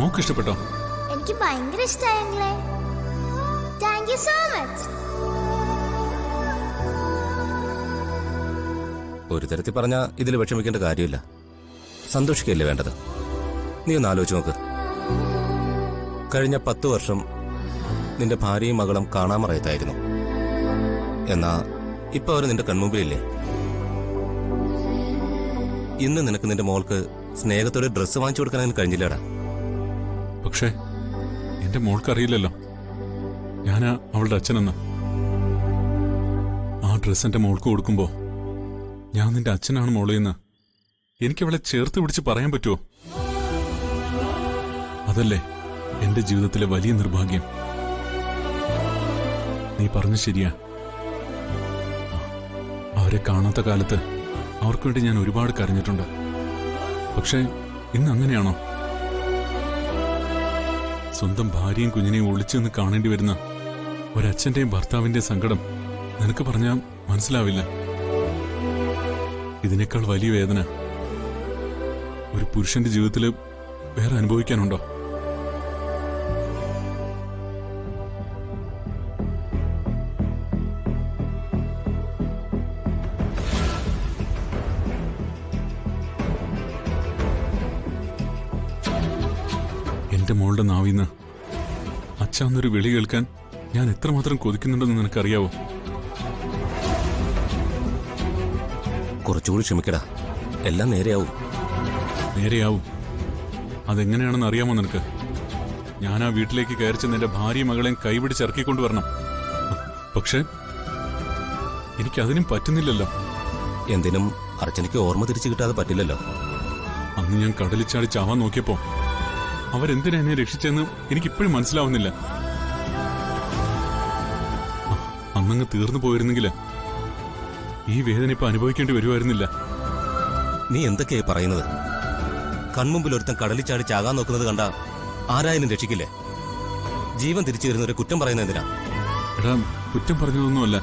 Mock ഇഷ്ടപ്പെട്ടോ? എനിക്ക് ഭയങ്കര ഇഷ്ടമായെങ്കിലേ. Thank you so much. ഒരു തരത്തിൽ പറഞ്ഞാൽ ഇതിൽ വിഷമിക്കേണ്ട കാര്യമില്ല. സന്തോഷിക്കല്ലേ വേണ്ടത്. നീ ഒന്ന് ആലോചിച്ച് നോക്ക്. കഴിഞ്ഞ 10 വർഷം നിന്റെ ഭാര്യയും മകളും കാണാമറയത്തായിരുന്നു. എന്നാ ഇപ്പൊ അവർ നിന്റെ കൺമുമ്പിലില്ലേ? ഇന്ന് നിനക്ക് നിന്റെ മോൾക്ക് സ്നേഹത്തോടെ ഡ്രസ്സ് വാങ്ങിച്ചു കൊടുക്കാൻ കഴിഞ്ഞില്ലടാ. പക്ഷേ എന്റെ മോൾക്കറിയില്ലല്ലോ ഞാനാ അവളുടെ അച്ഛനെന്ന്. ആ ഡ്രസ്സ് എന്റെ മോൾക്ക് കൊടുക്കുമ്പോ ഞാൻ നിന്റെ അച്ഛനാണ് മോളെന്ന് എനിക്കവളെ ചേർത്ത് പിടിച്ച് പറയാൻ പറ്റുമോ? അതല്ലേ എന്റെ ജീവിതത്തിലെ വലിയ നിർഭാഗ്യം. നീ പറഞ്ഞു ശരിയാ. അവരെ കാണാത്ത കാലത്ത് അവർക്ക് വേണ്ടി ഞാൻ ഒരുപാട് കരഞ്ഞിട്ടുണ്ട്. പക്ഷേ ഇന്ന് അങ്ങനെയാണോ? സ്വന്തം ഭാര്യയും കുഞ്ഞിനെയും ഒളിച്ചു നിന്ന് കാണേണ്ടി വരുന്ന ഒരച്ഛന്റെയും ഭർത്താവിന്റെയും സങ്കടം നിനക്ക് പറഞ്ഞാൽ മനസ്സിലാവില്ല. ഇതിനേക്കാൾ വലിയ വേദന ഒരു പുരുഷന്റെ ജീവിതത്തിൽ വേറെ അനുഭവിക്കാനുണ്ടോ? എന്റെ മോളുടെ നാവിന്ന് അച്ഛന്നൊരു വിളി കേൾക്കാൻ ഞാൻ എത്രമാത്രം കൊതിക്കുന്നുണ്ടെന്ന് നിനക്കറിയാവോ? കുറച്ചുകൂടി ക്ഷമിക്കടാ, എല്ലാം നേരെയാവും. നേരെയാവും. അതെങ്ങനെയാണെന്ന് അറിയാമോ നിനക്ക്? ഞാൻ ആ വീട്ടിലേക്ക് കയറി ചെന്ന് എന്റെ ഭാര്യയും മകളെയും കൈപിടിച്ചിറക്കിക്കൊണ്ട് വരണം. പക്ഷെ എനിക്കതിനും പറ്റുന്നില്ലല്ലോ. എന്തിനും അർച്ചനയ്ക്ക് ഓർമ്മ തിരിച്ചു കിട്ടാതെ പറ്റില്ലല്ലോ. അന്ന് ഞാൻ കടലിൽ ചാടി ചാവാൻ നോക്കിയപ്പോ അവരെന്തിനാ എന്നെ രക്ഷിച്ചെന്ന് എനിക്കിപ്പോഴും മനസ്സിലാവുന്നില്ല. അന്നങ്ങ് തീർന്നു പോയിരുന്നെങ്കില് ഈ വേദന ഇപ്പൊ അനുഭവിക്കേണ്ടി വരുമായിരുന്നില്ല. നീ എന്തൊക്കെയാ പറയുന്നത്? കൺമുമ്പിൽ ഒരുത്തൻ കടലിൽ ചാടി ചാകാൻ നോക്കുന്നത് കണ്ട ആരായാലും രക്ഷിക്കില്ലേ? ജീവൻ തിരിച്ചു വരുന്നവരെ കുറ്റം പറയുന്നത് എന്തിനാ? എടാ, കുറ്റം പറഞ്ഞതൊന്നുമല്ല.